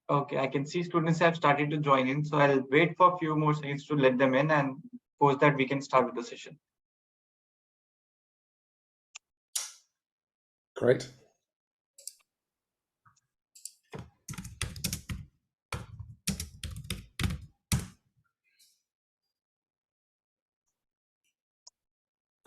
Okay, I can see students have started to join in, so I'll wait for a few more seconds to let them in, and post that we can start with the session. Great.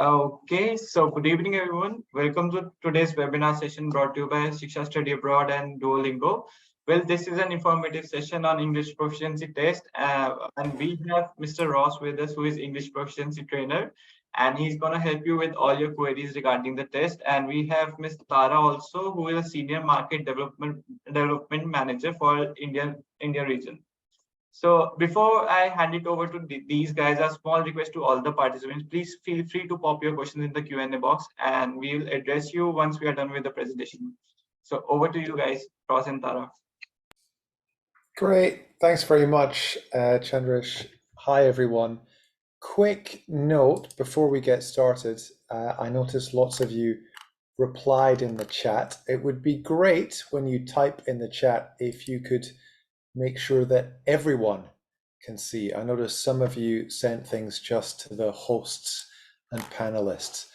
Okay, so good evening, everyone. Welcome to today's webinar session brought to you by Shiksha Study Abroad and Duolingo. Well, this is an informative session on English proficiency test, and we have Mr. Ross with us, who is English proficiency trainer, and he's going to help you with all your queries regarding the test. And we have Ms. Tara also, who is a senior market development manager for India region. So before I hand it over to these guys, a small request to all the participants, please feel free to pop your questions in the Q&A box, and we will address you once we are done with the presentation. So over to you guys, Ross and Tara. Great. Thanks very much, Chandrish. Hi, everyone. Quick note before we get started. I noticed lots of you replied in the chat. It would be great when you type in the chat if you could make sure that everyone can see. I noticed some of you sent things just to the hosts and panelists.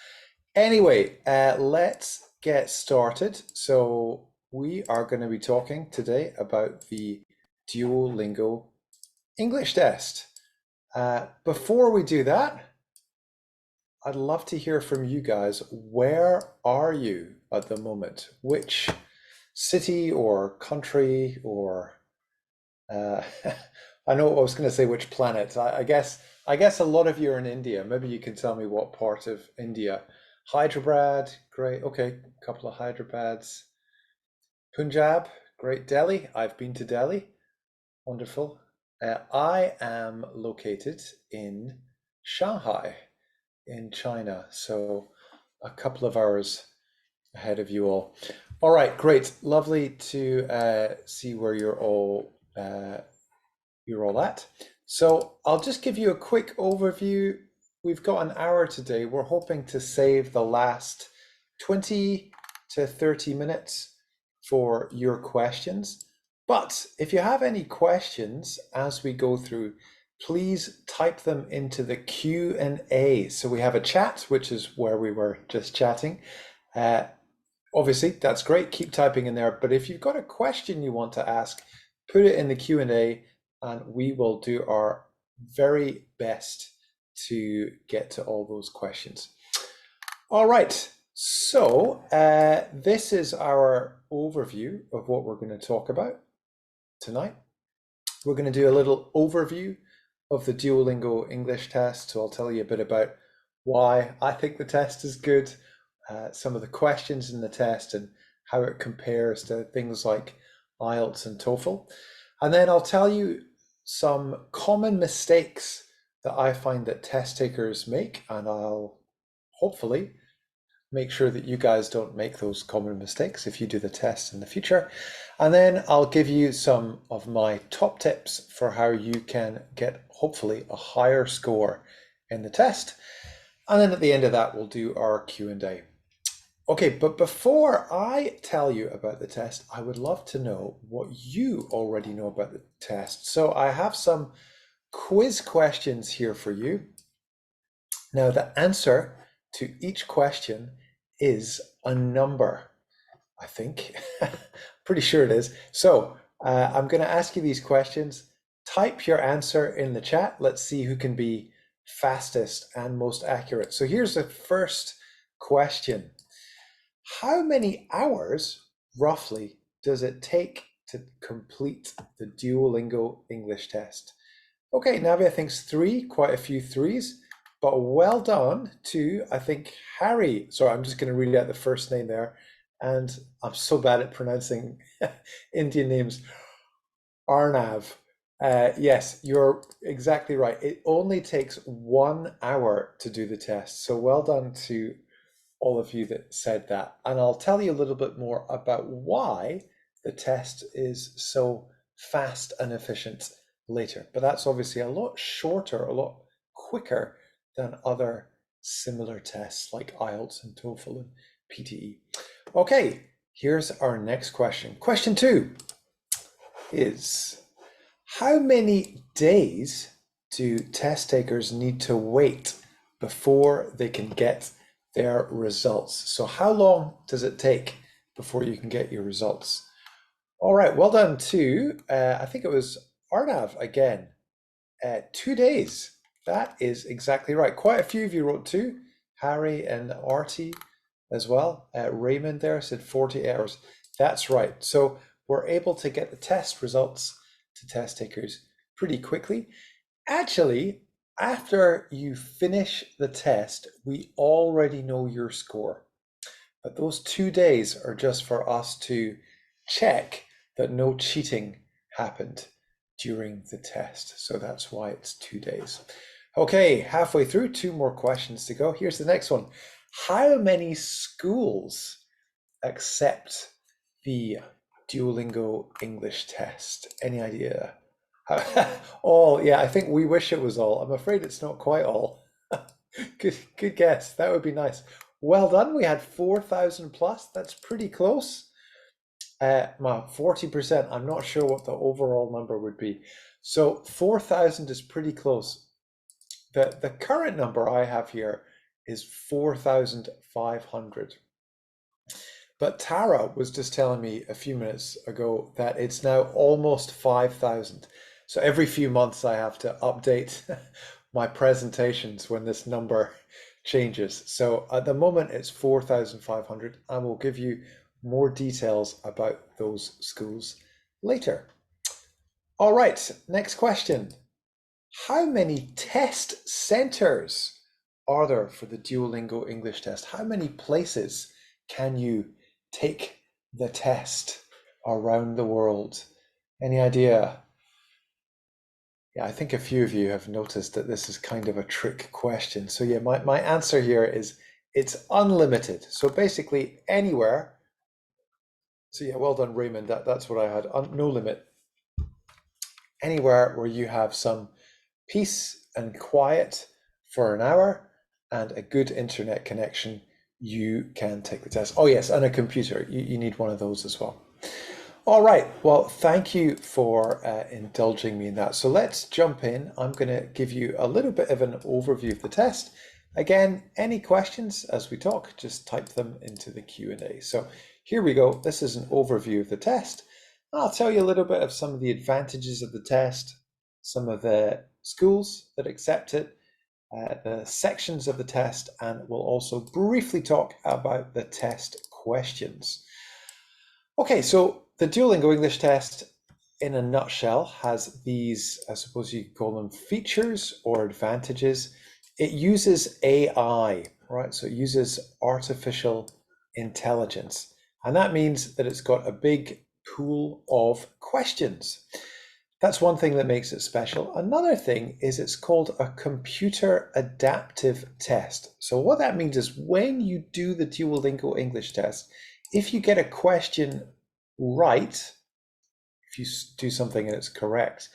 Anyway, let's get started. So we are going to be talking today about the Duolingo English test. Before we do that, I'd love to hear from you guys. Where are you at the moment? Which city or country or I know I was going to say which planet. I guess a lot of you are in India. Maybe you can tell me what part of India. Hyderabad, great. Okay, a couple of Hyderabad's. Punjab, great. Delhi, I've been to Delhi. Wonderful. I am located in Shanghai in China, so a couple of hours ahead of you all. All right, great. Lovely to see where you're all at. So I'll just give you a quick overview. We've got an hour today. We're hoping to save the last 20 to 30 minutes for your questions. But if you have any questions as we go through, please type them into the Q&A. So we have a chat, which is where we were just chatting. Obviously, that's great. Keep typing in there. But if you've got a question you want to ask, put it in the Q&A and we will do our very best to get to all those questions. All right. So this is our overview of what we're going to talk about tonight. We're going to do a little overview of the Duolingo English test. So I'll tell you a bit about why I think the test is good, some of the questions in the test and how it compares to things like IELTS and TOEFL. And then I'll tell you some common mistakes that I find that test takers make, and I'll hopefully make sure that you guys don't make those common mistakes if you do the test in the future. And then I'll give you some of my top tips for how you can get hopefully a higher score in the test. And then at the end of that, we'll do our Q&A. Okay, but before I tell you about the test, I would love to know what you already know about the test. So I have some quiz questions here for you. Now, the answer to each question is a number, I think. Pretty sure it is. So I'm going to ask you these questions. Type your answer in the chat. Let's see who can be fastest and most accurate. So here's the first question. How many hours, roughly, does it take to complete the Duolingo English test? Okay, Navia thinks 3, quite a few 3s, but well done to, I think, Harry. Sorry, I'm just going to read out the first name there, and I'm so bad at pronouncing Indian names. Arnav. Yes, you're exactly right. It only takes 1 hour to do the test, so well done to all of you that said that. And I'll tell you a little bit more about why the test is so fast and efficient later. But that's obviously a lot shorter, a lot quicker than other similar tests like IELTS and TOEFL and PTE. Okay, here's our next question. Question 2. is, how many days do test takers need to wait before they can get their results? So how long does it take before you can get your results? All right, well done to, I think it was Arnav again. 2 days. That is exactly right. Quite a few of you wrote two. Harry and Artie as well. Raymond there said 40 hours. That's right. So we're able to get the test results to test takers pretty quickly. Actually, after you finish the test, we already know your score. But those 2 days are just for us to check that no cheating happened during the test. So that's why it's 2 days. Okay, halfway through, two more questions to go. Here's the next one. How many schools accept the Duolingo English test? Any idea? All, yeah, I think we wish it was all. I'm afraid it's not quite all. Good guess. That would be nice. Well done. We had 4,000 plus. That's pretty close. 40%. I'm not sure what the overall number would be. So 4,000 is pretty close. The current number I have here is 4,500. But Tara was just telling me a few minutes ago that it's now almost 5,000. So every few months I have to update my presentations when this number changes. So at the moment it's 4,500, and we'll give you more details about those schools later. All right, next question. How many test centers are there for the Duolingo English test? How many places can you take the test around the world? Any idea? Yeah, I think a few of you have noticed that this is kind of a trick question. So yeah, my answer here is it's unlimited. So basically anywhere. So yeah, well done, Raymond. That's what I had. No limit. Anywhere where you have some peace and quiet for an hour and a good internet connection, you can take the test. Oh yes, and a computer. You need one of those as well. All right, well, thank you for indulging me in that. So let's jump in. I'm going to give you a little bit of an overview of the test. Again, any questions as we talk, just type them into the Q&A. So here we go. This is an overview of the test. I'll tell you a little bit of some of the advantages of the test, some of the schools that accept it, the sections of the test, and we'll also briefly talk about the test questions. Okay, so the Duolingo English test in a nutshell has these, I suppose you could call them features or advantages. It uses AI, right? So it uses artificial intelligence. And that means that it's got a big pool of questions. That's one thing that makes it special. Another thing is it's called a computer adaptive test. So what that means is when you do the Duolingo English test, if you get a question right, if you do something and it's correct,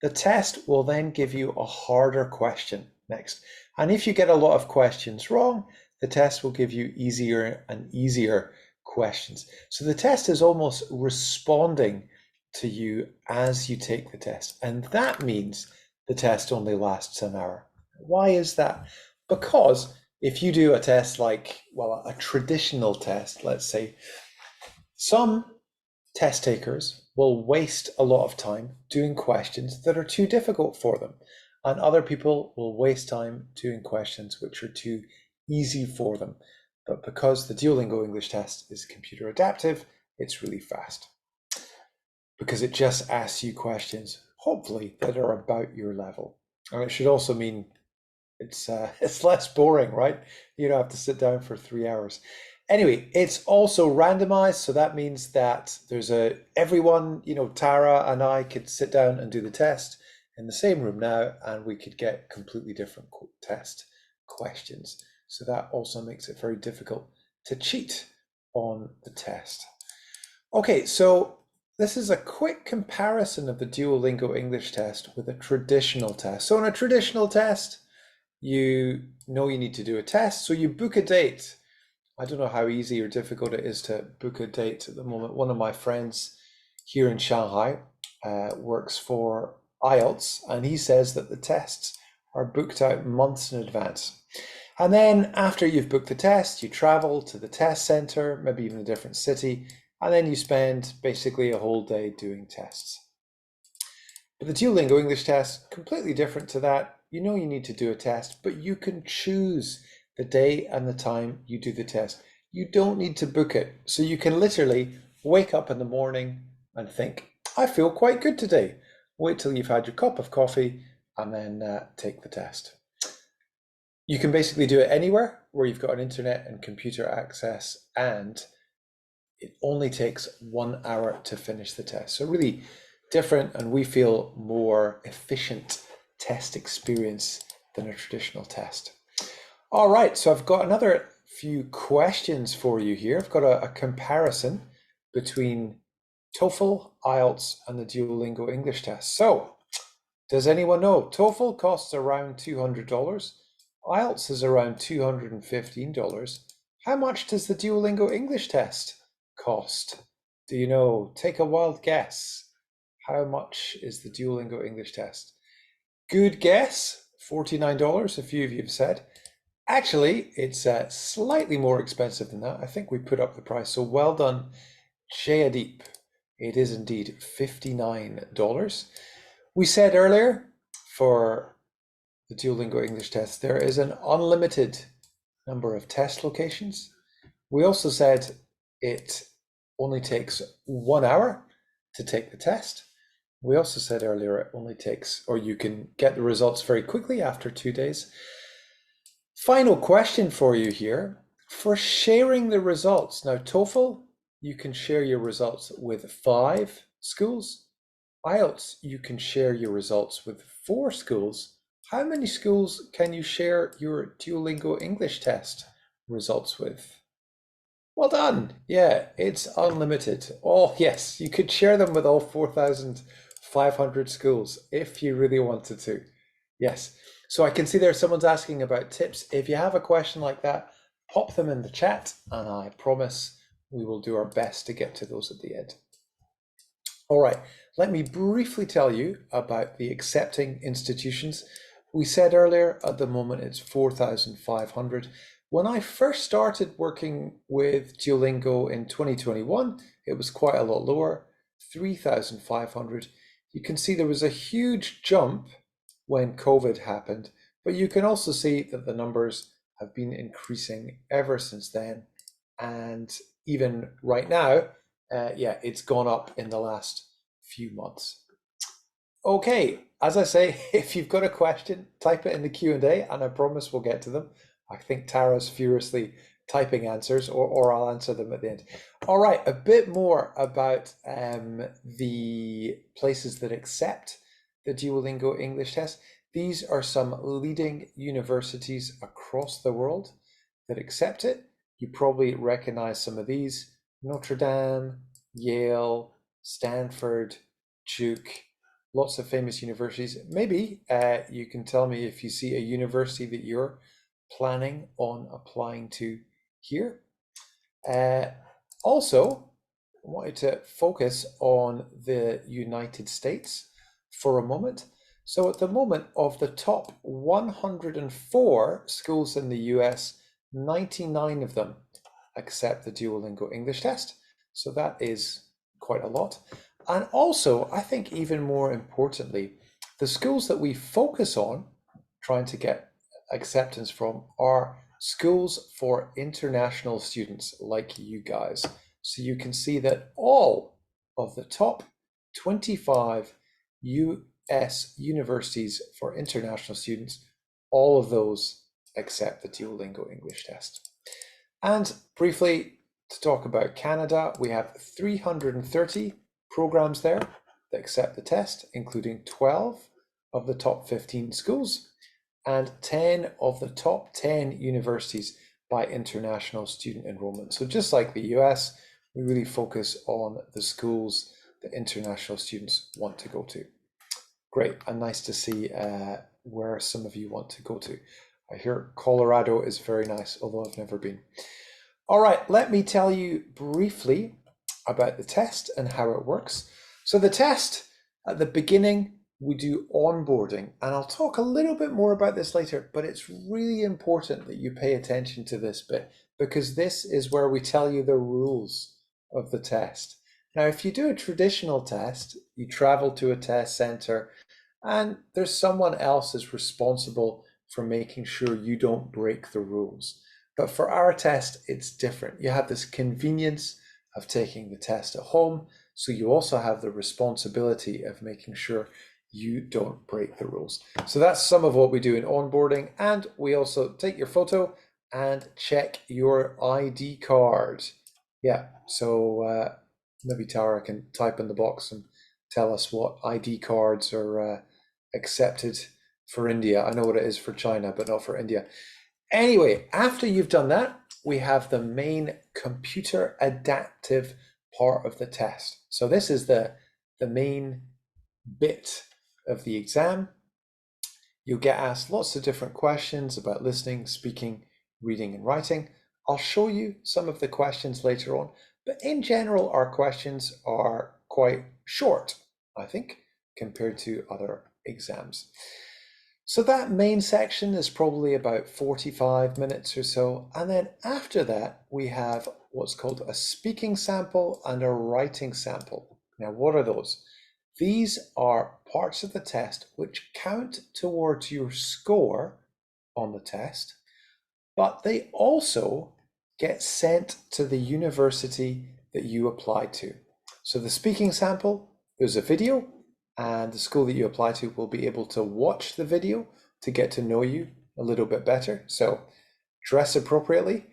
the test will then give you a harder question next. And if you get a lot of questions wrong, the test will give you easier and easier questions. So the test is almost responding to you as you take the test. And that means the test only lasts an hour. Why is that? Because if you do a test like, well, a traditional test, let's say, some test takers will waste a lot of time doing questions that are too difficult for them, and other people will waste time doing questions which are too easy for them. But because the Duolingo English test is computer adaptive, it's really fast because it just asks you questions, hopefully, that are about your level. And it should also mean it's less boring, right? You don't have to sit down for 3 hours. Anyway, it's also randomized, so that means that there's everyone, Tara and I could sit down and do the test in the same room now, and we could get completely different test questions. So that also makes it very difficult to cheat on the test. Okay, so this is a quick comparison of the Duolingo English test with a traditional test. So in a traditional test, you know you need to do a test, so you book a date. I don't know how easy or difficult it is to book a date at the moment. One of my friends here in Shanghai works for IELTS, and he says that the tests are booked out months in advance. And then after you've booked the test, you travel to the test center, maybe even a different city, and then you spend basically a whole day doing tests. But the Duolingo English test, completely different to that. You know you need to do a test, but you can choose the day and the time you do the test. You don't need to book it. So you can literally wake up in the morning and think, I feel quite good today. Wait till you've had your cup of coffee and then take the test. You can basically do it anywhere where you've got an internet and computer access, and it only takes 1 hour to finish the test. So really different, and we feel more efficient test experience than a traditional test. All right, so I've got another few questions for you here. I've got a comparison between TOEFL, IELTS, and the Duolingo English test. So, does anyone know? TOEFL costs around $200. IELTS is around $215. How much does the Duolingo English test cost? Do you know? Take a wild guess. How much is the Duolingo English test? Good guess, $49, a few of you have said. Actually, it's slightly more expensive than that. I think we put up the price, so well done, Jayadip. It is indeed $59. We said earlier, for the Duolingo English test, there is an unlimited number of test locations. We also said it only takes 1 hour to take the test. We also said earlier it only takes, or you can get the results very quickly after 2 days. Final question for you here. For sharing the results, now TOEFL, you can share your results with 5 schools. IELTS, you can share your results with 4 schools. How many schools can you share your Duolingo English test results with? Well done. Yeah, it's unlimited. Oh, yes, you could share them with all 4,500 schools if you really wanted to. Yes. So I can see there someone's asking about tips. If you have a question like that, pop them in the chat, and I promise we will do our best to get to those at the end. All right, let me briefly tell you about the accepting institutions. We said earlier, at the moment it's 4,500. When I first started working with Duolingo in 2021, it was quite a lot lower, 3,500. You can see there was a huge jump when COVID happened, but you can also see that the numbers have been increasing ever since then. And even right now, yeah, it's gone up in the last few months. Okay, as I say, if you've got a question, type it in the Q&A, and I promise we'll get to them. I think Tara's furiously typing answers, or I'll answer them at the end. All right, a bit more about the places that accept the Duolingo English test. These are some leading universities across the world that accept it. You probably recognize some of these: Notre Dame, Yale, Stanford, Duke, lots of famous universities. Maybe you can tell me if you see a university that you're planning on applying to here. Also, I wanted to focus on the United States for a moment. So at the moment, of the top 104 schools in the US, 99 of them accept the Duolingo English test. So that is quite a lot. And also, I think even more importantly, the schools that we focus on trying to get acceptance from are schools for international students like you guys. So you can see that all of the top 25 US universities for international students, all of those accept the Duolingo English test. And briefly, to talk about Canada, we have 330 programs there that accept the test, including 12 of the top 15 schools and 10 of the top 10 universities by international student enrollment. So just like the US, we really focus on the schools that international students want to go to. Great, and nice to see where some of you want to go to. I hear Colorado is very nice, although I've never been. All right, let me tell you briefly about the test and how it works. So the test At the beginning, we do onboarding, and I'll talk a little bit more about this later, but it's really important that you pay attention to this bit because this is where we tell you the rules of the test. Now, if you do a traditional test, you travel to a test center and there's someone else is responsible for making sure you don't break the rules. But for our test, it's different. You have this convenience of taking the test at home, so you also have the responsibility of making sure you don't break the rules. So that's some of what we do in onboarding, and we also take your photo and check your ID card. Yeah, so maybe Tara can type in the box and tell us what ID cards are accepted for India. I know what it is for China, but not for India. Anyway, after you've done that, we have the main computer adaptive part of the test. So this is the main bit of the exam. You'll get asked lots of different questions about listening, speaking, reading, and writing. I'll show you some of the questions later on, but in general, our questions are quite short, I think, compared to other exams. So that main section is probably about 45 minutes or so. And then after that, we have what's called a speaking sample and a writing sample. Now, what are those? These are parts of the test which count towards your score on the test, but they also get sent to the university that you apply to. So the speaking sample, there's a video, and the school that you apply to will be able to watch the video to get to know you a little bit better. So dress appropriately.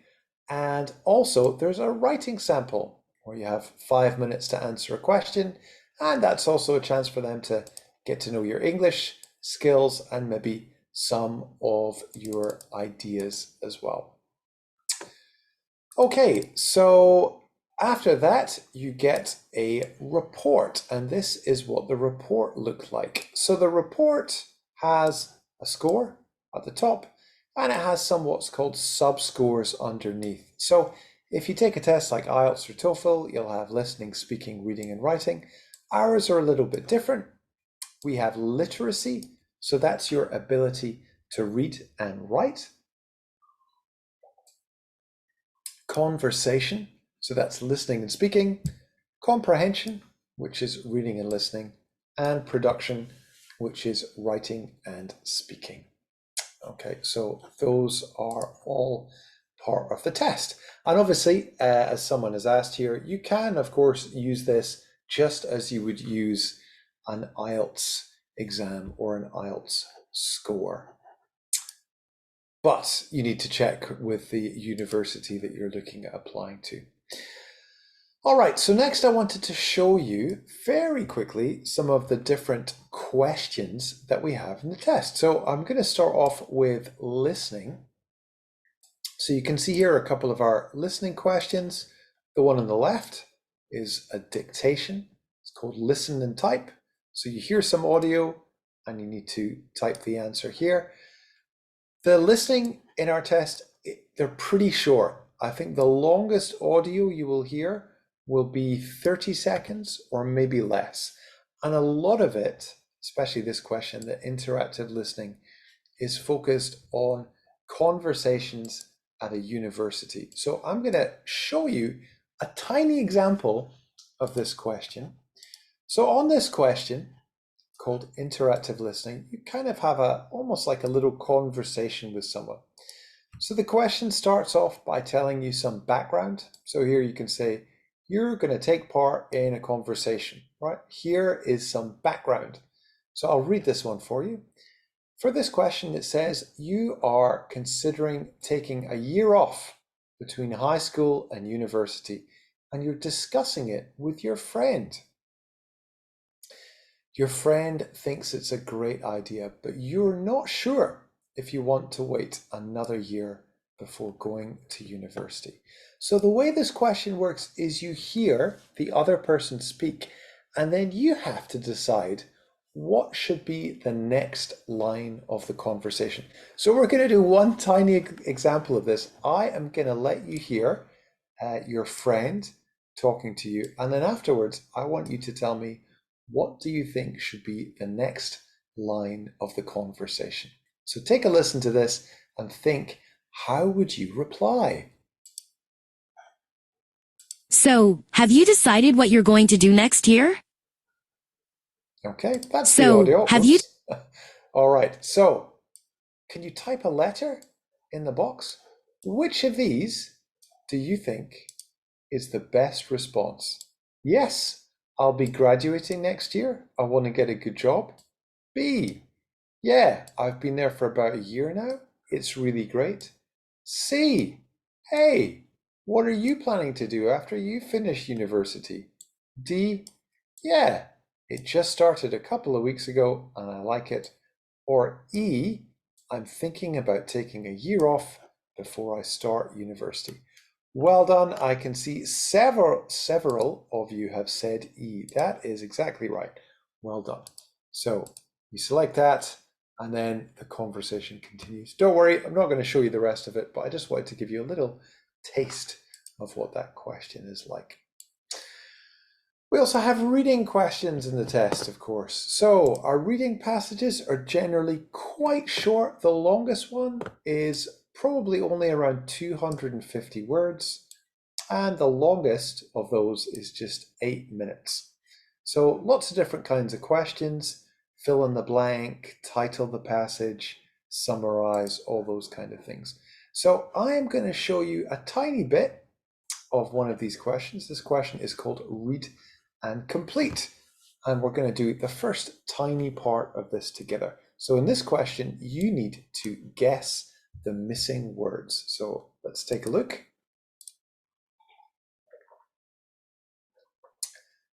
And also there's a writing sample where you have 5 minutes to answer a question. And that's also a chance for them to get to know your English skills and maybe some of your ideas as well. Okay, so after that, you get a report, and this is what the report looked like. So the report has a score at the top, and it has some what's called sub-scores underneath. So if you take a test like IELTS or TOEFL, you'll have listening, speaking, reading, and writing. Ours are a little bit different. We have literacy, so that's your ability to read and write. Conversation, so that's listening and speaking. Comprehension, which is reading and listening. And production, which is writing and speaking. Okay, so those are all part of the test. And obviously, as someone has asked here, you can, of course, use this just as you would use an IELTS exam or an IELTS score. But you need to check with the university that you're looking at applying to. All right, so next I wanted to show you very quickly some of the different questions that we have in the test. So I'm going to start off with listening. So you can see here a couple of our listening questions. The one on the left is a dictation. It's called listen and type. So you hear some audio and you need to type the answer here. The listening in our test, they're pretty short. I think the longest audio you will hear will be 30 seconds or maybe less. And a lot of it, especially this question, the interactive listening, is focused on conversations at a university. So I'm going to show you a tiny example of this question. So on this question, called interactive listening, you kind of have almost like a little conversation with someone. So the question starts off by telling you some background. So here you can say, you're going to take part in a conversation, right? Here is some background. So I'll read this one for you. For this question, it says, you are considering taking a year off between high school and university, and you're discussing it with your friend. Your friend thinks it's a great idea, but you're not sure if you want to wait another year before going to university. So the way this question works is you hear the other person speak, and then you have to decide what should be the next line of the conversation. So we're going to do one tiny example of this. I am going to let you hear your friend talking to you, and then afterwards, I want you to tell me what do you think should be the next line of the conversation? So take a listen to this and think, how would you reply? So, have you decided what you're going to do next year? Okay, that's the So, audio. have you? Oops. All right, so can you type a letter in the box? Which of these do you think is the best response? Yes, I'll be graduating next year. I want to get a good job. B, yeah, I've been there for about a year now. It's really great. C, hey, what are you planning to do after you finish university? D, yeah, it just started a couple of weeks ago and I like it. Or E, I'm thinking about taking a year off before I start university. Well done. I can see several of you have said E. That is exactly right. Well done. So you select that and then the conversation continues. Don't worry, I'm not going to show you the rest of it, but I just wanted to give you a little taste of what that question is like. We also have reading questions in the test, of course. So our reading passages are generally quite short. The longest one is probably only around 250 words. And the longest of those is just 8 minutes. So lots of different kinds of questions, fill in the blank, title the passage, summarize, all those kind of things. So I am going to show you a tiny bit of one of these questions. This question is called Read and Complete. And we're going to do the first tiny part of this together. So in this question, you need to guess the missing words. So let's take a look.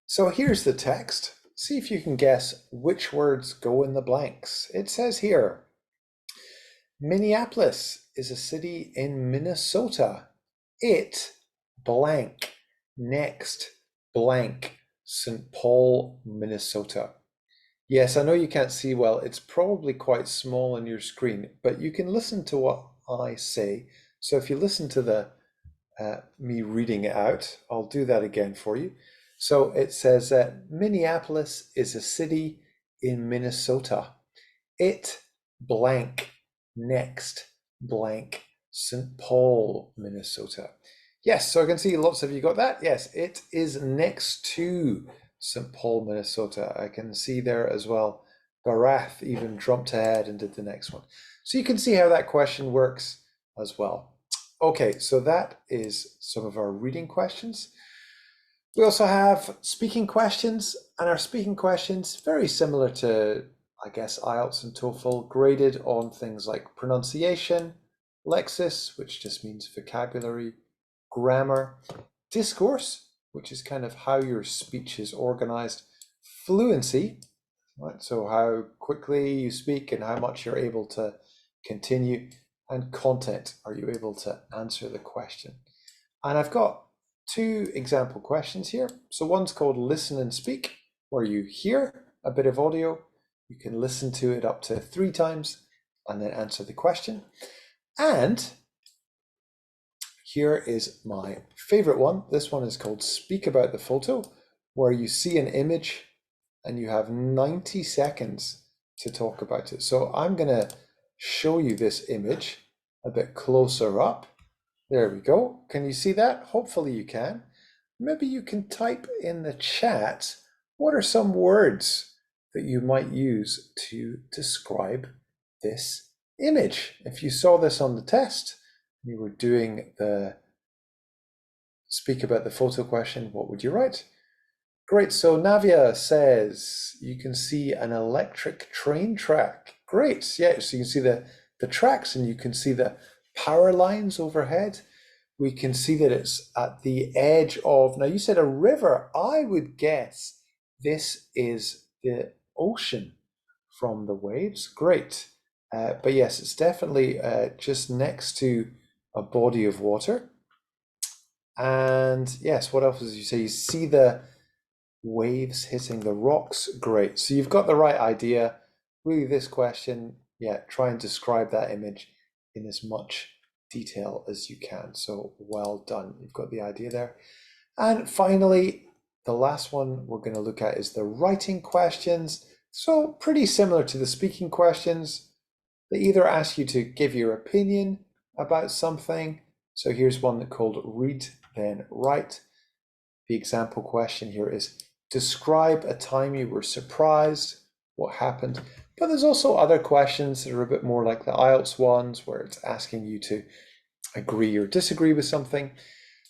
So here's the text. See if you can guess which words go in the blanks. It says here, Minneapolis is a city in Minnesota. It blank next blank St. Paul, Minnesota. Yes, I know you can't see well. It's probably quite small on your screen, but you can listen to what I say. So if you listen to the me reading it out, I'll do that again for you. So it says that Minneapolis is a city in Minnesota. It blank next blank St. Paul, Minnesota. Yes, so I can see lots of you got that. Yes, it is next to St. Paul, Minnesota. I can see there as well. Barath even jumped ahead and did the next one. So you can see how that question works as well. Okay, so that is some of our reading questions. We also have speaking questions, and our speaking questions, very similar to, I guess, IELTS and TOEFL, graded on things like pronunciation, lexis, which just means vocabulary, grammar, discourse, which is kind of how your speech is organized, fluency, right? So how quickly you speak and how much you're able to continue, and content, are you able to answer the question? And I've got 2 example questions here. So one's called Listen and Speak, where you hear a bit of audio, you can listen to it up to 3 times and then answer the question. And here is my favorite one. This one is called Speak About the Photo, where you see an image and you have 90 seconds to talk about it. So I'm going to show you this image a bit closer up. There we go. Can you see that? Hopefully you can. Maybe you can type in the chat, what are some words that you might use to describe this image? If you saw this on the test, you were doing the speak about the photo question, what would you write? Great, so Navia says you can see an electric train track. Great, yeah, so you can see the tracks and you can see the power lines overhead. We can see that it's at the edge of, now you said a river. I would guess this is the ocean from the waves. Great. But yes, it's definitely just next to a body of water. And yes, what else did you say? You see the waves hitting the rocks. Great. So you've got the right idea. Really, this question, yeah, try and describe that image in as much detail as you can. So well done. You've got the idea there. And finally, the last one we're going to look at is the writing questions. So pretty similar to the speaking questions. They either ask you to give your opinion about something. So here's one called read, then write. The example question here is describe a time you were surprised, what happened. But there's also other questions that are a bit more like the IELTS ones where it's asking you to agree or disagree with something.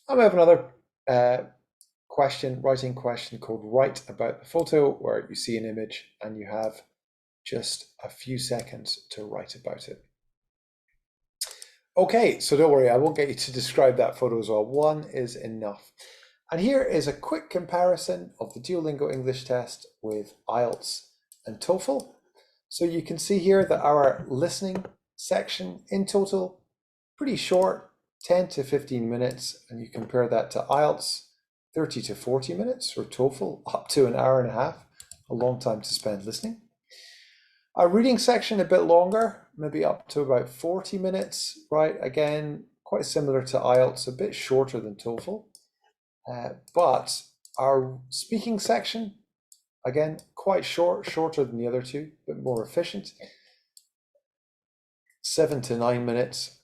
And we have another writing question called write about the photo, where you see an image and you have just a few seconds to write about it. Okay, so don't worry, I won't get you to describe that photo as well. One is enough. And here is a quick comparison of the Duolingo English test with IELTS and TOEFL. So you can see here that our listening section in total, pretty short, 10 to 15 minutes, and you compare that to IELTS, 30 to 40 minutes, or TOEFL, up to an hour and a half, a long time to spend listening. Our reading section a bit longer, maybe up to about 40 minutes, right? Again, quite similar to IELTS, a bit shorter than TOEFL. But our speaking section, again, quite shorter than the other two, but more efficient. 7 to 9 minutes.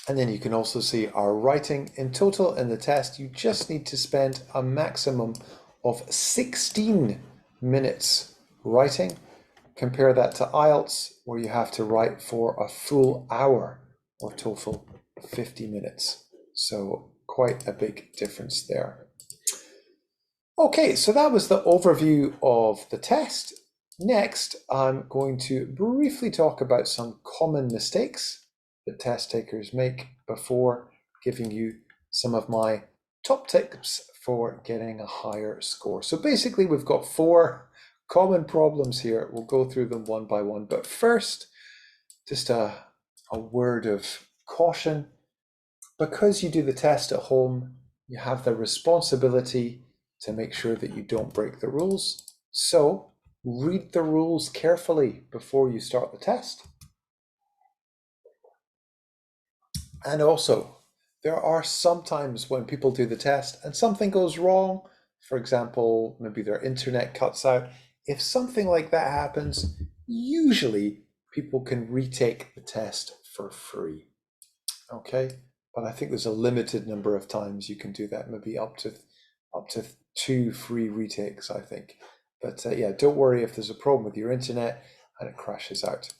And then you can also see our writing. In total in the test, you just need to spend a maximum of 16 minutes writing. Compare that to IELTS, where you have to write for a full hour, or TOEFL, 50 minutes. So quite a big difference there. Okay, so that was the overview of the test. Next, I'm going to briefly talk about some common mistakes that test takers make before giving you some of my top tips for getting a higher score. So basically, we've got 4 common problems here. We'll go through them one by one. But first, just a word of caution. Because you do the test at home, you have the responsibility to make sure that you don't break the rules. So read the rules carefully before you start the test. And also, there are some times when people do the test and something goes wrong. For example, maybe their internet cuts out. If something like that happens, usually people can retake the test for free. Okay, but I think there's a limited number of times you can do that, maybe up to 2 free retakes, I think. But yeah, don't worry if there's a problem with your internet and it crashes out.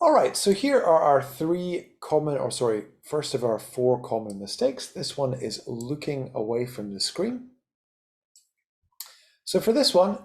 All right, so here are our first of our 4 common mistakes. This one is looking away from the screen. So for this one,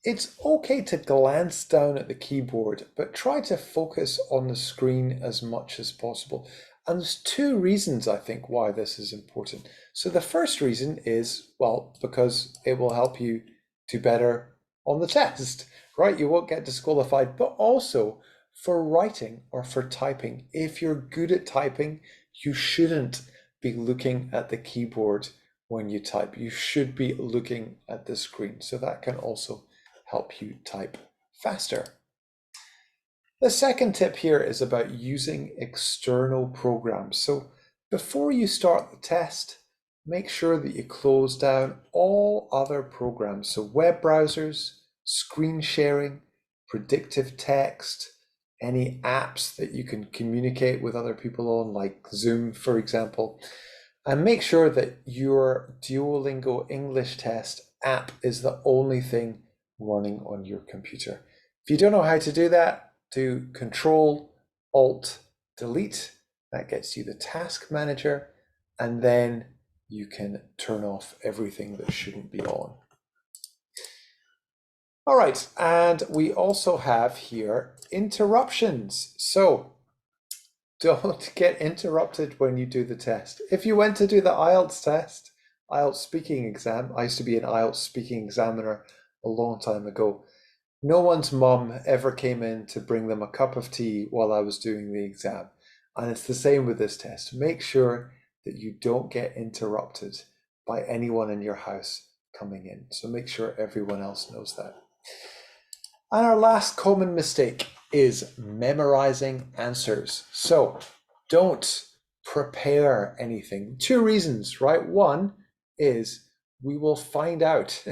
it's okay to glance down at the keyboard, but try to focus on the screen as much as possible. And there's 2 reasons, I think, why this is important. So the first reason is, well, because it will help you do better on the test, right? You won't get disqualified, but also for writing or for typing. If you're good at typing, you shouldn't be looking at the keyboard when you type. You should be looking at the screen. So that can also help you type faster. The second tip here is about using external programs. So before you start the test, make sure that you close down all other programs. So web browsers, screen sharing, predictive text, any apps that you can communicate with other people on, like Zoom, for example. And make sure that your Duolingo English test app is the only thing running on your computer. If you don't know how to do that, do Control, Alt, Delete. That gets you the task manager, and then you can turn off everything that shouldn't be on. All right, and we also have here interruptions. So don't get interrupted when you do the test. If you went to do the IELTS test, IELTS speaking exam, I used to be an IELTS speaking examiner a long time ago. No one's mum ever came in to bring them a cup of tea while I was doing the exam. And it's the same with this test. Make sure that you don't get interrupted by anyone in your house coming in. So make sure everyone else knows that. And our last common mistake is memorizing answers. So don't prepare anything. 2 reasons, right? One, is we will find out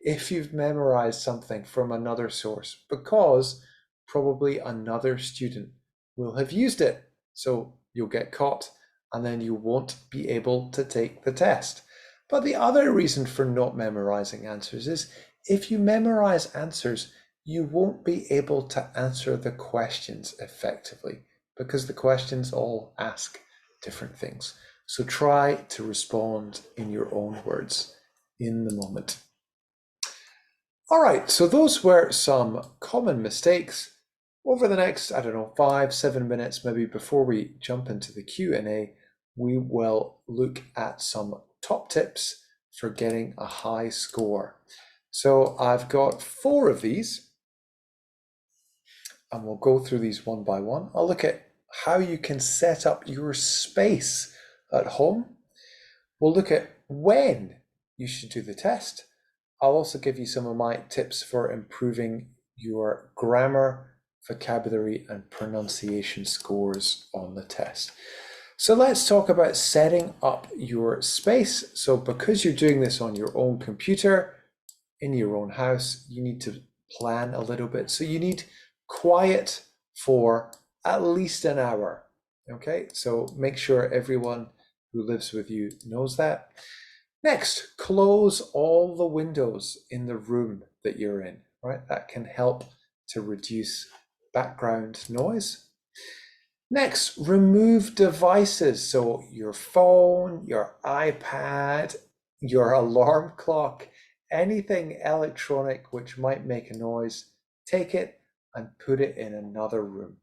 if you've memorized something from another source, because probably another student will have used it. So you'll get caught and then you won't be able to take the test. But the other reason for not memorizing answers is if you memorize answers, you won't be able to answer the questions effectively, because the questions all ask different things. So try to respond in your own words in the moment. All right, so those were some common mistakes. Over the next, 5-7 minutes, maybe before we jump into the Q&A, we will look at some top tips for getting a high score. So I've got 4 of these, and we'll go through these one by one. I'll look at how you can set up your space at home. We'll look at when you should do the test. I'll also give you some of my tips for improving your grammar, vocabulary, and pronunciation scores on the test. So let's talk about setting up your space. So because you're doing this on your own computer, in your own house, you need to plan a little bit. So you need quiet for at least an hour. Okay, so make sure everyone who lives with you knows that. Next, close all the windows in the room that you're in, right? That can help to reduce background noise. Next, remove devices. So your phone, your iPad, your alarm clock, anything electronic which might make a noise, take it and put it in another room.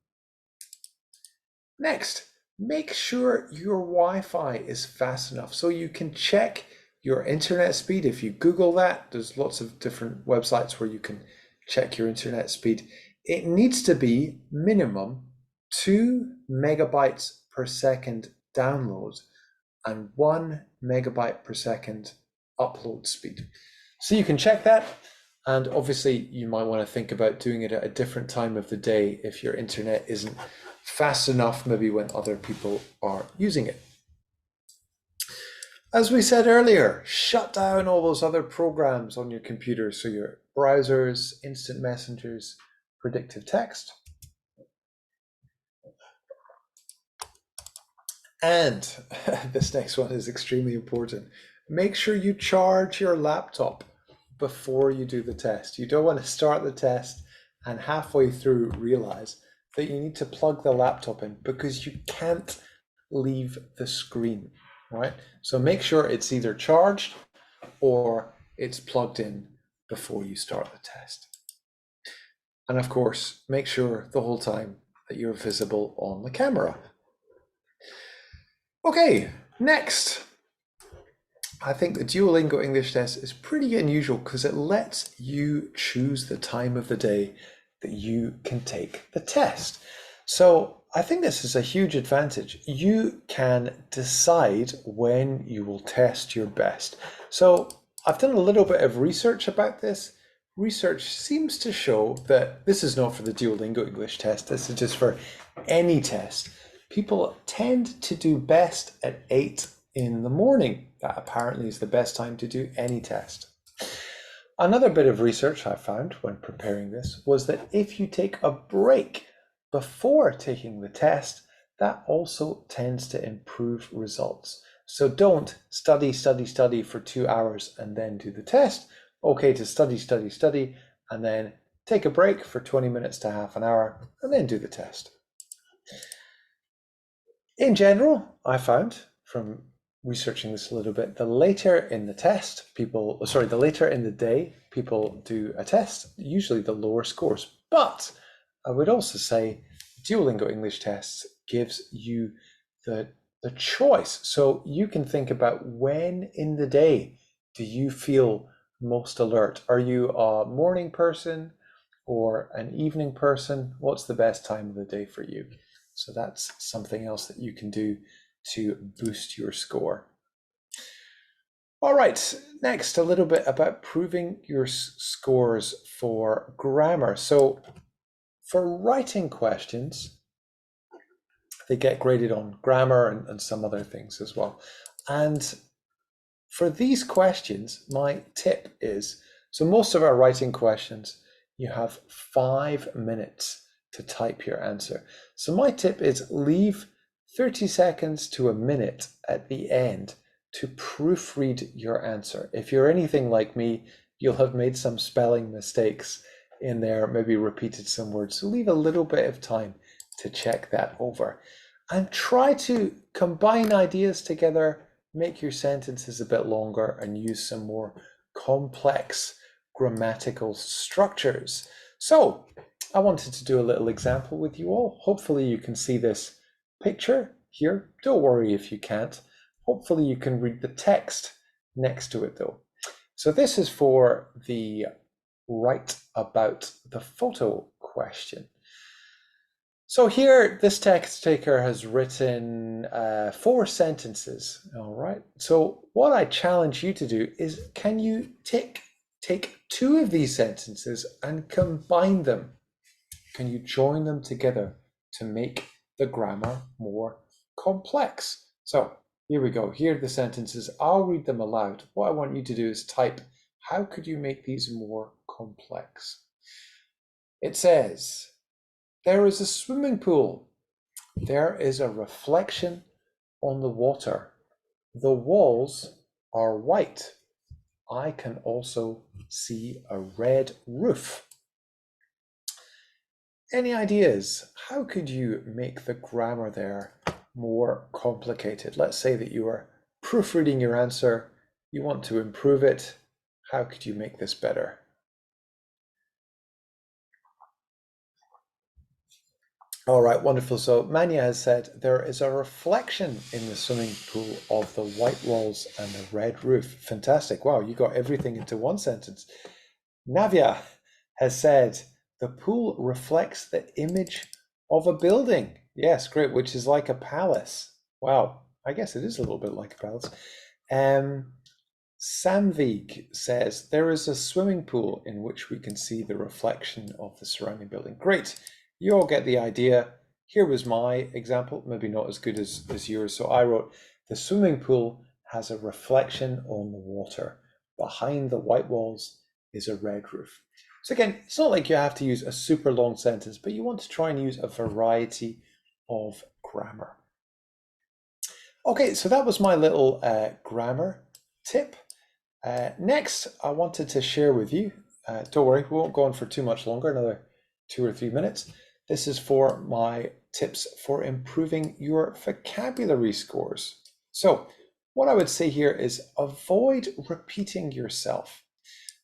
Next, make sure your Wi-Fi is fast enough so you can check your internet speed. If you Google that, there's lots of different websites where you can check your internet speed. It needs to be minimum 2 megabytes per second download and 1 megabyte per second upload speed. So you can check that. And obviously you might want to think about doing it at a different time of the day if your internet isn't fast enough, maybe when other people are using it. As we said earlier, shut down all those other programs on your computer. So your browsers, instant messengers, predictive text. And this next one is extremely important. Make sure you charge your laptop before you do the test. You don't want to start the test and halfway through realize that you need to plug the laptop in, because you can't leave the screen, right? So make sure it's either charged or it's plugged in before you start the test. And of course, make sure the whole time that you're visible on the camera. Okay, next. I think the Duolingo English test is pretty unusual because it lets you choose the time of the day that you can take the test. So I think this is a huge advantage. You can decide when you will test your best. So I've done a little bit of research about this. Research seems to show that this is not for the Duolingo English test, this is just for any test. People tend to do best at 8 in the morning. That apparently is the best time to do any test. Another bit of research I found when preparing this was that if you take a break before taking the test, that also tends to improve results. So don't study for 2 hours and then do the test. Okay to study, and then take a break for 20 minutes to half an hour and then do the test. In general, I found from researching this a little bit, the later in the day people do a test, usually the lower scores. But I would also say Duolingo English tests gives you the choice. So you can think about when in the day do you feel most alert? Are you a morning person or an evening person? What's the best time of the day for you? So that's something else that you can do to boost your score. All right, next, a little bit about proving your scores for grammar. So for writing questions, they get graded on grammar and some other things as well. And for these questions, my tip is, so most of our writing questions, you have 5 minutes to type your answer. So my tip is leave 30 seconds to a minute at the end to proofread your answer. If you're anything like me, you'll have made some spelling mistakes in there, maybe repeated some words. So leave a little bit of time to check that over. And try to combine ideas together, make your sentences a bit longer, and use some more complex grammatical structures. So I wanted to do a little example with you all. Hopefully you can see this picture here. Don't worry if you can't. Hopefully you can read the text next to it though. So this is for the write about the photo question. So here, this text taker has written 4 sentences, all right? So what I challenge you to do is, can you take 2 of these sentences and combine them? Can you join them together to make the grammar more complex? So here we go. Here are the sentences. I'll read them aloud. What I want you to do is type, how could you make these more complex? It says, there is a swimming pool. There is a reflection on the water. The walls are white. I can also see a red roof. Any ideas? How could you make the grammar there more complicated? Let's say that you are proofreading your answer. You want to improve it. How could you make this better? All right, wonderful. So Manya has said there is a reflection in the swimming pool of the white walls and the red roof. Fantastic. Wow, you got everything into one sentence. Navya has said the pool reflects the image of a building. Yes, great, which is like a palace. Wow, I guess it is a little bit like a palace. Samvik says there is a swimming pool in which we can see the reflection of the surrounding building. Great. You all get the idea. Here was my example, maybe not as good as yours. So I wrote, the swimming pool has a reflection on the water. Behind the white walls is a red roof. So again, it's not like you have to use a super long sentence, but you want to try and use a variety of grammar. Okay, so that was my little grammar tip. Next, I wanted to share with you, don't worry, we won't go on for too much longer, another 2 or 3 minutes. This is for my tips for improving your vocabulary scores. So what I would say here is avoid repeating yourself.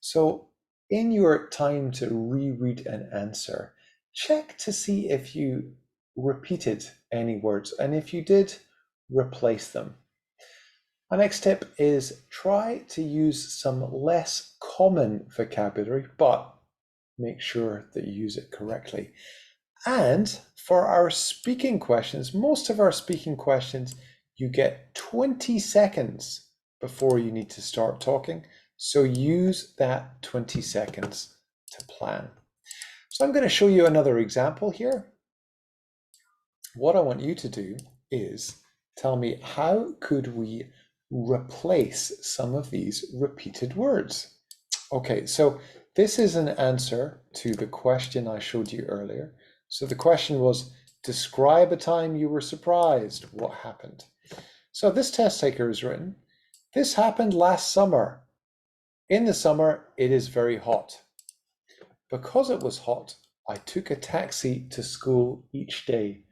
So in your time to reread an answer, check to see if you repeated any words, and if you did, replace them. My next tip is try to use some less common vocabulary, but make sure that you use it correctly. And for our speaking questions, most of our speaking questions, you get 20 seconds before you need to start talking. So use that 20 seconds to plan. So I'm going to show you another example here. What I want you to do is tell me, how could we replace some of these repeated words? Okay, so this is an answer to the question I showed you earlier. So the question was, describe a time you were surprised. What happened? So this test taker has written, this happened last summer. In the summer, it is very hot. Because it was hot, I took a taxi to school each day.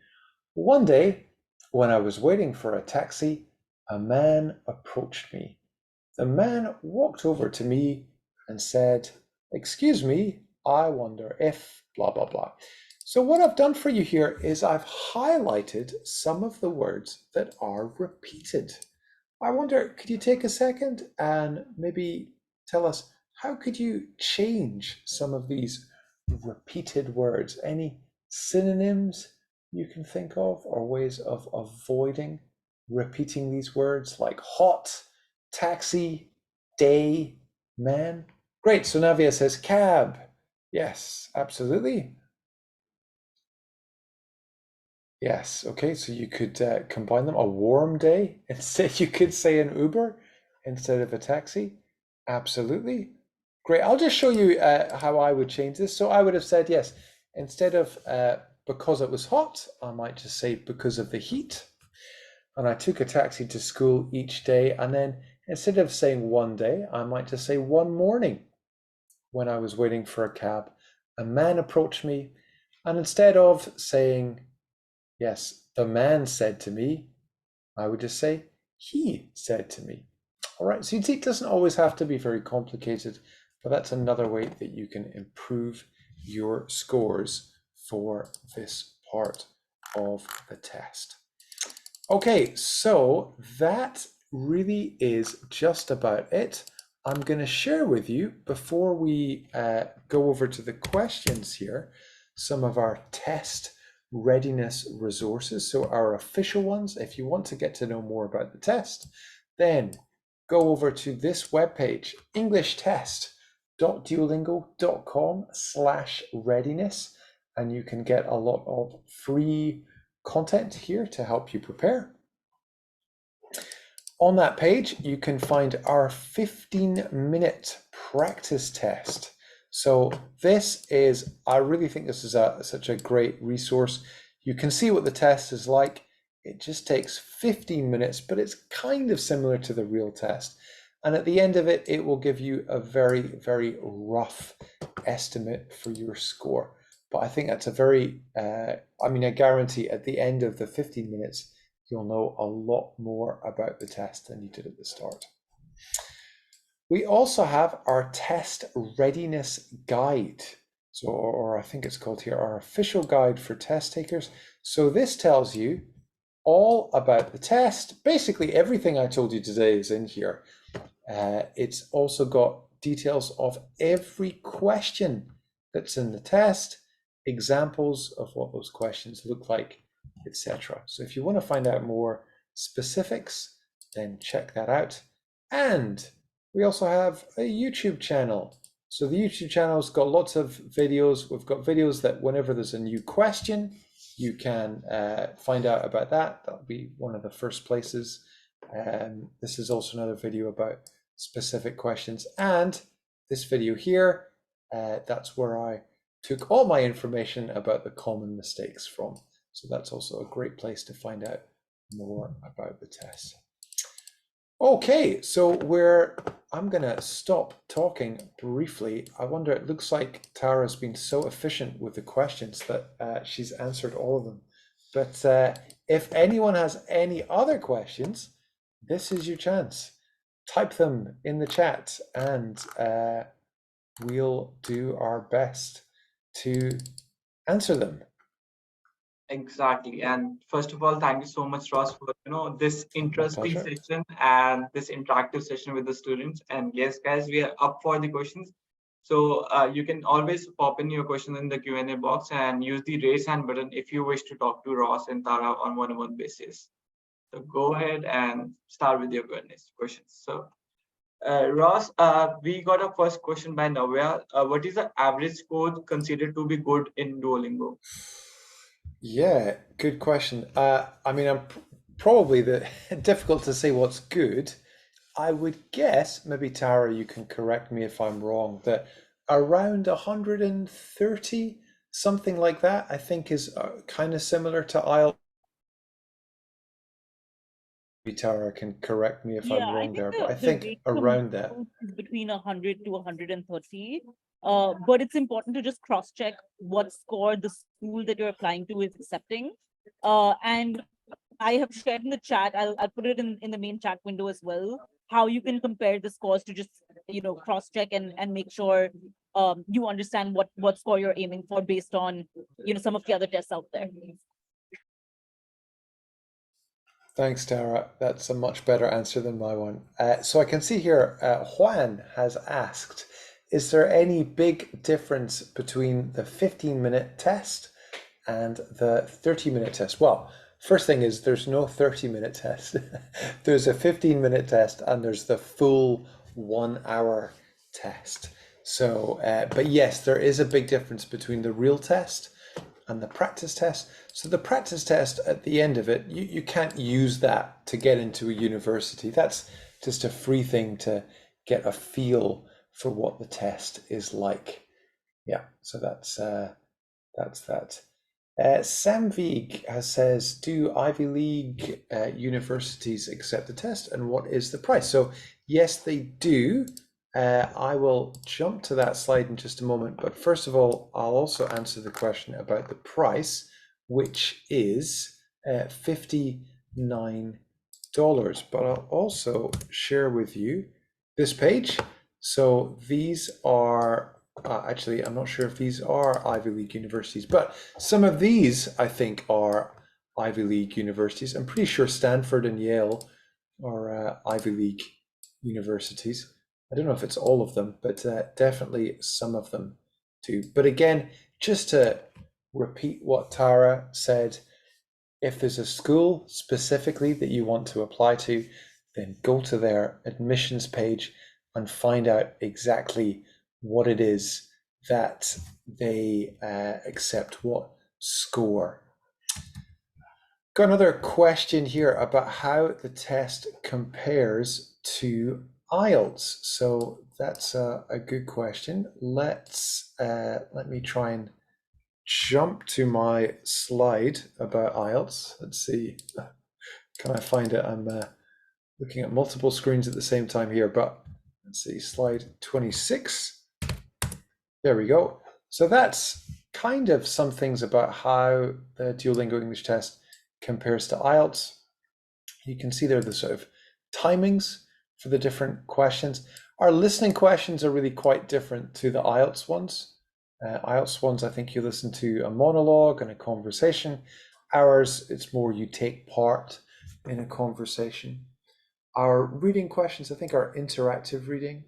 One day, when I was waiting for a taxi, a man approached me. The man walked over to me and said, excuse me, I wonder if blah, blah, blah. So what I've done for you here is I've highlighted some of the words that are repeated. I wonder, could you take a second and maybe tell us, how could you change some of these repeated words? Any synonyms you can think of, or ways of avoiding repeating these words, like hot, taxi, day, man? Great, so Navia says cab. Yes, absolutely. Yes, okay, so you could combine them. A warm day. Instead, you could say an Uber. instead of a taxi? Absolutely. Great. I'll just show you how I would change this. So I would have said, yes, instead of because it was hot, I might just say because of the heat. And I took a taxi to school each day. And then instead of saying one day, I might just say one morning when I was waiting for a cab, a man approached me. And instead of saying, yes, the man said to me, I would just say, he said to me. All right, so you see, it doesn't always have to be very complicated, but that's another way that you can improve your scores for this part of the test. Okay, so that really is just about it. I'm going to share with you, before we go over to the questions here, some of our test readiness resources. So our official ones, if you want to get to know more about the test, then go over to this webpage, englishtest.duolingo.com/readiness, and you can get a lot of free content here to help you prepare. On that page, you can find our 15-minute practice test. So this is, I really think this is such a great resource. You can see what the test is like. It just takes 15 minutes, but it's kind of similar to the real test. And at the end of it, it will give you a very, very rough estimate for your score. But I think that's a very, I guarantee at the end of the 15 minutes, you'll know a lot more about the test than you did at the start. We also have our test readiness guide. So, or I think it's called here, our official guide for test takers. So this tells you all about the test. Basically, everything I told you today is in here. It's also got details of every question that's in the test, examples of what those questions look like, etc. So if you want to find out more specifics, then check that out. And we also have a YouTube channel. So the YouTube channel's got lots of videos. We've got videos that whenever there's a new question, you can find out about that. That'll be one of the first places. This is also another video about specific questions. And this video here, that's where I took all my information about the common mistakes from. So that's also a great place to find out more about the test. Okay, so I'm gonna stop talking briefly. I wonder, it looks like Tara's been so efficient with the questions that she's answered all of them. But if anyone has any other questions, this is your chance. Type them in the chat and we'll do our best to answer them. Exactly. And first of all, thank you so much, Ross, for this interesting session and this interactive session with the students. And yes, guys, we are up for the questions. So you can always pop in your question in the Q&A box and use the raise hand button if you wish to talk to Ross and Tara on one-on-one basis. So go ahead and start with your questions. So Ross, we got a first question by Navya. What is the average score considered to be good in Duolingo? Yeah, good question. I'm probably difficult to say what's good. I would guess, maybe Tara, you can correct me if I'm wrong, that around 130, something like that, I think is kind of similar to IELTS. Tara can correct me if I'm wrong there, but I think around that. Between 100 to 130. But it's important to just cross-check what score the school that you're applying to is accepting. And I have shared in the chat, I'll put it in the main chat window as well, how you can compare the scores to just, cross-check and make sure you understand what score you're aiming for based on, some of the other tests out there. Thanks, Tara. That's a much better answer than my one. So I can see here, Juan has asked, is there any big difference between the 15-minute test and the 30-minute test? Well, first thing is there's no 30-minute test. There's a 15-minute test and there's the full 1-hour test. So, but yes, there is a big difference between the real test and the practice test. So the practice test, at the end of it, you can't use that to get into a university. That's just a free thing to get a feel for what the test is like. Yeah, so that's that. Samvig says, do Ivy League universities accept the test, and what is the price? So yes, they do. I will jump to that slide in just a moment, but first of all, I'll also answer the question about the price, which is $59. But I'll also share with you this page. So these are actually, I'm not sure if these are Ivy League universities, but some of these I think are Ivy League universities. I'm pretty sure Stanford and Yale are Ivy League universities. I don't know if it's all of them, but definitely some of them too. But again, just to repeat what Tara said, if there's a school specifically that you want to apply to, then go to their admissions page and find out exactly what it is that they accept, what score. Got another question here about how the test compares to IELTS. So that's a good question. Let me try and jump to my slide about IELTS. Let's see, can I find it? I'm looking at multiple screens at the same time here, but let's see, slide 26. There we go. So that's kind of some things about how the Duolingo English test compares to IELTS. You can see there the sort of timings for the different questions. Our listening questions are really quite different to the IELTS ones. IELTS ones, I think you listen to a monologue and a conversation. Ours, it's more you take part in a conversation. Our reading questions, I think our interactive reading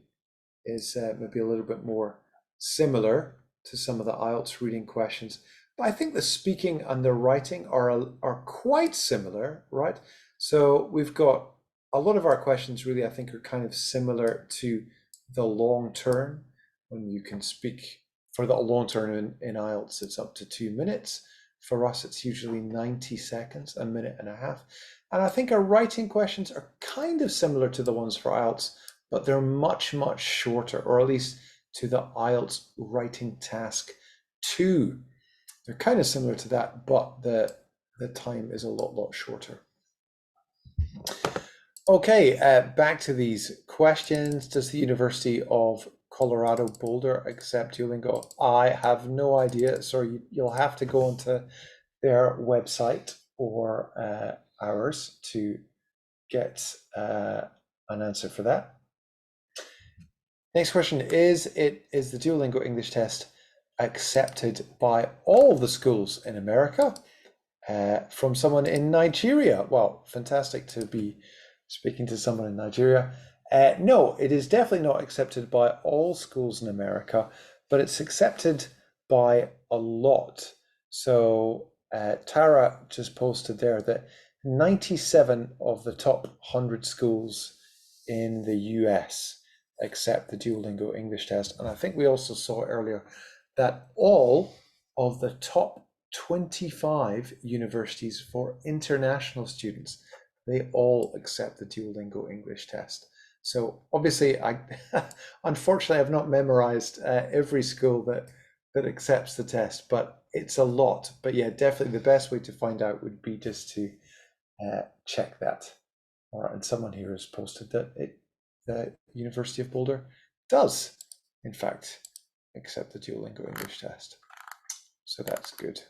is maybe a little bit more similar to some of the IELTS reading questions. But I think the speaking and the writing are quite similar, right? So we've got a lot of our questions really, I think, are kind of similar to the long turn. When you can speak for the long turn in IELTS, it's up to 2 minutes. For us, it's usually 90 seconds, a minute and a half. And I think our writing questions are kind of similar to the ones for IELTS, but they're much, much shorter, or at least to the IELTS writing task 2. They're kind of similar to that, but the time is a lot shorter. Okay, back to these questions. Does the University of Colorado Boulder accept Duolingo? I have no idea. So you'll have to go onto their website or ours to get an answer for that. Next question, is the Duolingo English test accepted by all the schools in America? From someone in Nigeria. Well, fantastic to be speaking to someone in Nigeria. No, it is definitely not accepted by all schools in America, but it's accepted by a lot. So Tara just posted there that 97 of the top 100 schools in the US accept the Duolingo English test. And I think we also saw earlier that all of the top 25 universities for international students, they all accept the Duolingo English test. So obviously, I unfortunately I've not memorized every school that accepts the test, but it's a lot. But yeah, definitely the best way to find out would be just to check that. And someone here has posted that the University of Boulder does, in fact, accept the Duolingo English test. So that's good.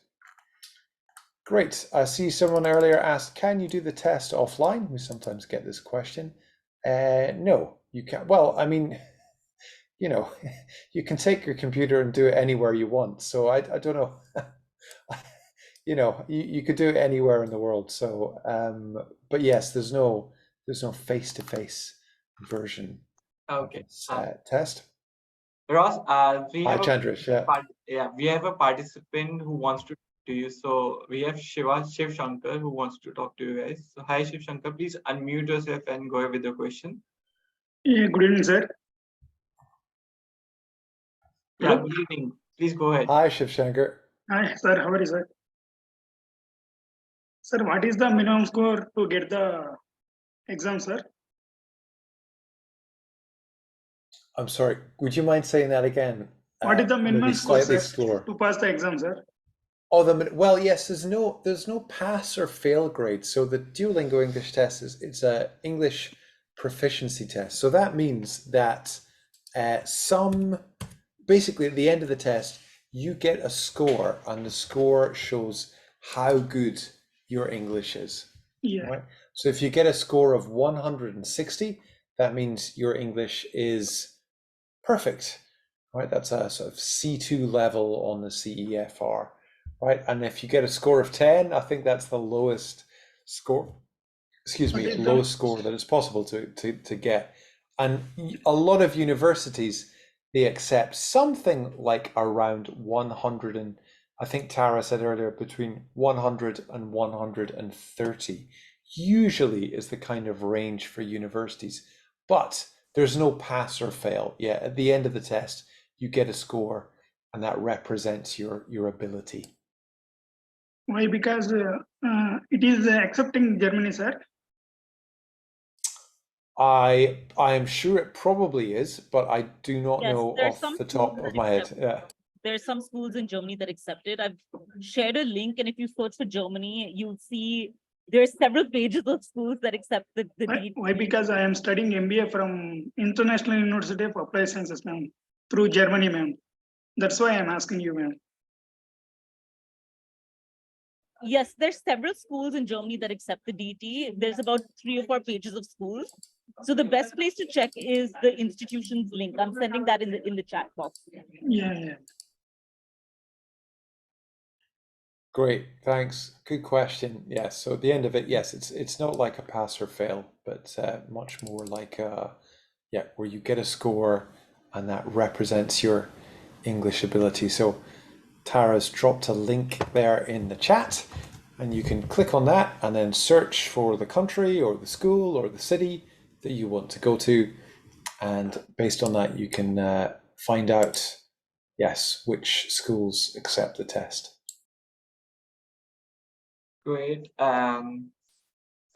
Great. I see someone earlier asked, can you do the test offline? We sometimes get this question. No, you can't. Well, I mean, you know, you can take your computer and do it anywhere you want. So I don't know. You know, you could do it anywhere in the world. So, but yes, there's no face-to-face version Okay. of this test. Ross, we Hi, have Chandrish. we have a participant who wants to talk to you. So we have Shiv Shankar who wants to talk to you guys. So hi Shiv Shankar, please unmute yourself and go ahead with your question. Yeah, good evening, sir. Yeah, Hello? good evening. Please go ahead. Hi, Shiv Shankar. Hi, sir. How are you, sir? Sir, what is the minimum score to get the exam, sir? I'm sorry, would you mind saying that again? What is the Maybe minimum score, slightly sir, slower. to pass the exam, sir? Oh, well, yes, there's no pass or fail grade. So the Duolingo English test it's a English proficiency test. So that means that basically at the end of the test, you get a score, and the score shows how good your English is. Yeah. Right. So if you get a score of 160, that means your English is perfect. Right. That's a sort of C2 level on the CEFR. Right. And if you get a score of 10, I think that's the lowest score, lowest score that it's possible to get. And a lot of universities, they accept something like around 100, and I think Tara said earlier, between 100 and 130 usually is the kind of range for universities. But there's no pass or fail. Yeah, at the end of the test, you get a score, and that represents your ability. Why? Because it is accepting Germany, sir. I am sure it probably is, but I do not Yes, know there's off some the top schools of that my head. accept. Yeah. There's some schools in Germany that accept it. I've shared a link, and if you search for Germany, you'll see there's several pages of schools that accept the Why? DET. Because I am studying MBA from International University of Applied Sciences, ma'am, through Germany, ma'am. That's why I'm asking you, ma'am. Yes, there's several schools in Germany that accept the DET. There's about 3 or 4 pages of schools. So the best place to check is the institution's link. I'm sending that in the chat box. Yeah. Great, thanks. Good question. Yes. So at the end of it, yes, it's not like a pass or fail, but much more like where you get a score, and that represents your English ability. So Tara's dropped a link there in the chat, and you can click on that and then search for the country or the school or the city that you want to go to, and based on that, you can find out, yes, which schools accept the test. Great.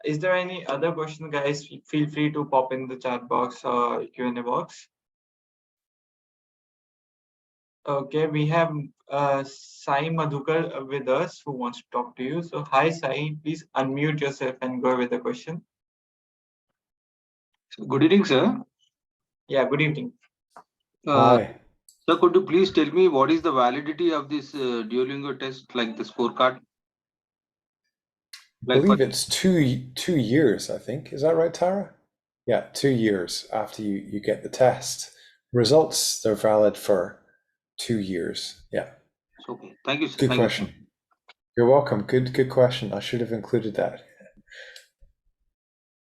Is there any other question, guys? Feel free to pop in the chat box or Q&A box. Okay, we have Sai Madhukar with us who wants to talk to you. So hi Sai, please unmute yourself and go with the question. Good evening, sir. Yeah, good evening. Hi. Sir, could you please tell me what is the validity of this Duolingo test, like the scorecard? I believe it's two years, I think. Is that right, Tara? Yeah, 2 years after you get the test. Results, they're valid for 2 years. Yeah. Okay. Thank you, sir. Good Thank question. you. You're welcome. Good question. I should have included that.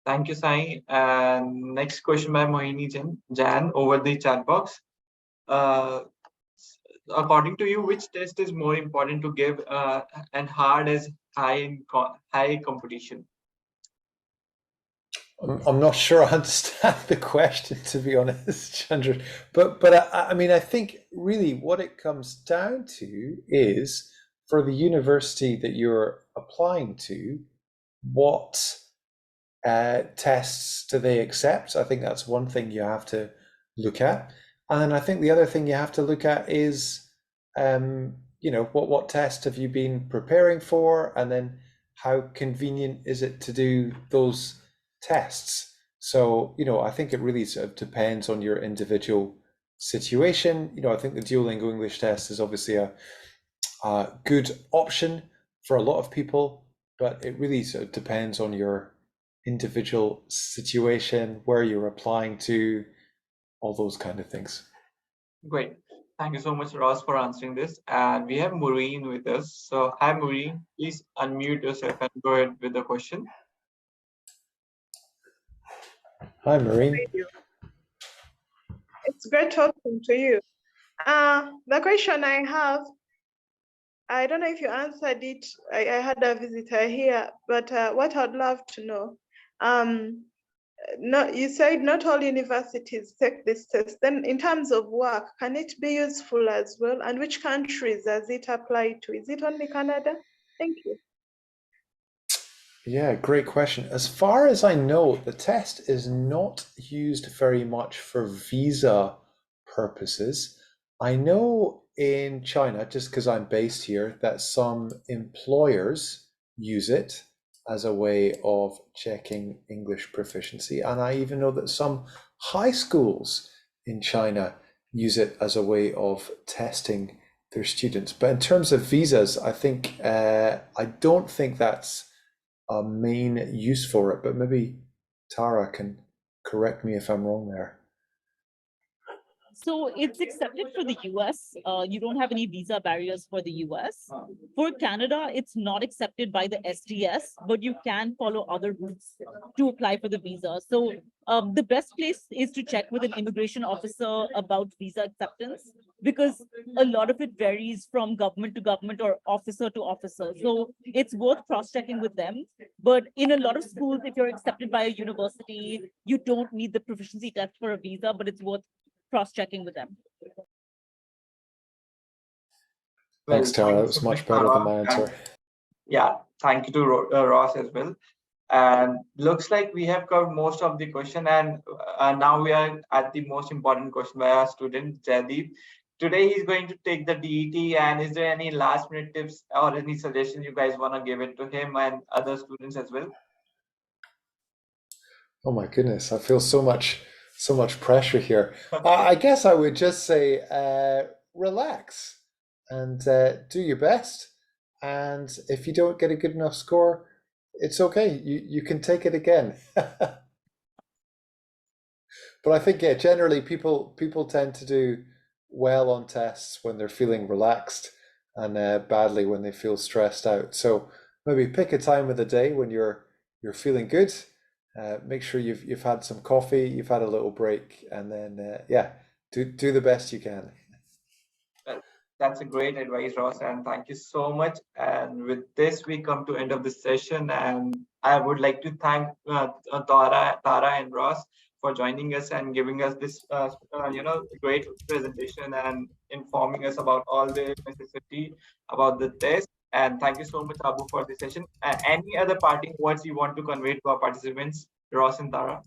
Thank you, Sai. And next question by Mohini Jan over the chat box. According to you, which test is more important to give and hard as high competition? I'm not sure I understand the question, to be honest, Chandra. But I mean, I think really what it comes down to is, for the university that you're applying to, what tests do they accept? I think that's one thing you have to look at. And then I think the other thing you have to look at is, what test have you been preparing for? And then how convenient is it to do those tests? So, I think it really sort of depends on your individual situation. I think the Duolingo English test is obviously a good option for a lot of people, but it really sort of depends on your individual situation, where you're applying to, all those kind of things. Great. Thank you so much, Ross, for answering this. And we have Maureen with us. So hi, Maureen. Please unmute yourself and go ahead with the question. Hi, Maureen. It's great talking to you. The question I have, I don't know if you answered it. I had a visitor here, but what I'd love to know, you said not all universities take this test. Then in terms of work, can it be useful as well? And which countries does it apply to? Is it only Canada? Thank you. Yeah, great question. As far as I know, the test is not used very much for visa purposes. I know in China, just because I'm based here, that some employers use it as a way of checking English proficiency. And I even know that some high schools in China use it as a way of testing their students. But in terms of visas, I think I don't think that's a main use for it, but maybe Tara can correct me if I'm wrong there. So it's accepted for the US. You don't have any visa barriers for the US. For Canada, it's not accepted by the SDS, but you can follow other routes to apply for the visa. So the best place is to check with an immigration officer about visa acceptance, because a lot of it varies from government to government or officer to officer. So it's worth cross-checking with them. But in a lot of schools, if you're accepted by a university, you don't need the proficiency test for a visa, but it's worth cross-checking with them. Thanks, Tara. Thank That you was so much, much better than Tara. my And answer. yeah, thank you to Ross as well. And looks like we have covered most of the question, and now we are at the most important question by our student Jaideep. Today he's going to take the DET, and is there any last minute tips or any suggestion you guys want to give it to him and other students as well? Oh my goodness, I feel so much pressure here. I guess I would just say relax and do your best. And if you don't get a good enough score, it's okay. You can take it again. But I think, yeah, generally people tend to do well on tests when they're feeling relaxed and badly when they feel stressed out. So maybe pick a time of the day when you're feeling good. Make sure you've had some coffee, you've had a little break, and then yeah, do the best you can. Well, that's a great advice, Ross, and thank you so much. And with this, we come to end of this session, and I would like to thank Tara and Ross for joining us and giving us this, great presentation and informing us about all the necessity about the test. And thank you so much, Abu, for this session. Any other parting words you want to convey to our participants, Ross and Tara?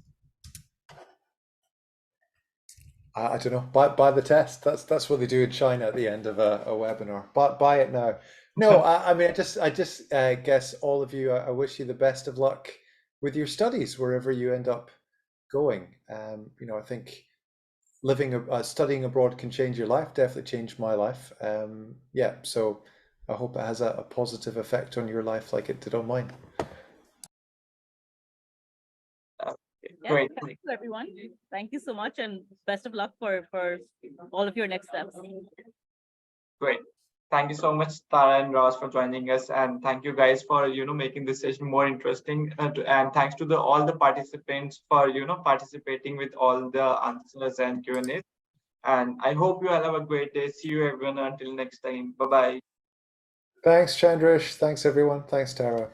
I don't know. Buy the test. That's what they do in China at the end of a webinar. Buy it now. No, I mean, I just guess all of you. I wish you the best of luck with your studies wherever you end up going. I think studying abroad can change your life. Definitely changed my life. Yeah, so I hope it has a positive effect on your life like it did on mine. Yeah, Great. thank you, everyone. Thank you so much, and best of luck for all of your next steps. Great. Thank you so much, Tara and Ross, for joining us, and thank you guys for making this session more interesting. And thanks to all the participants for participating with all the answers and Q&A. And I hope you all have a great day. See you everyone until next time. Bye bye. Thanks, Chandrish. Thanks, everyone. Thanks, Tara.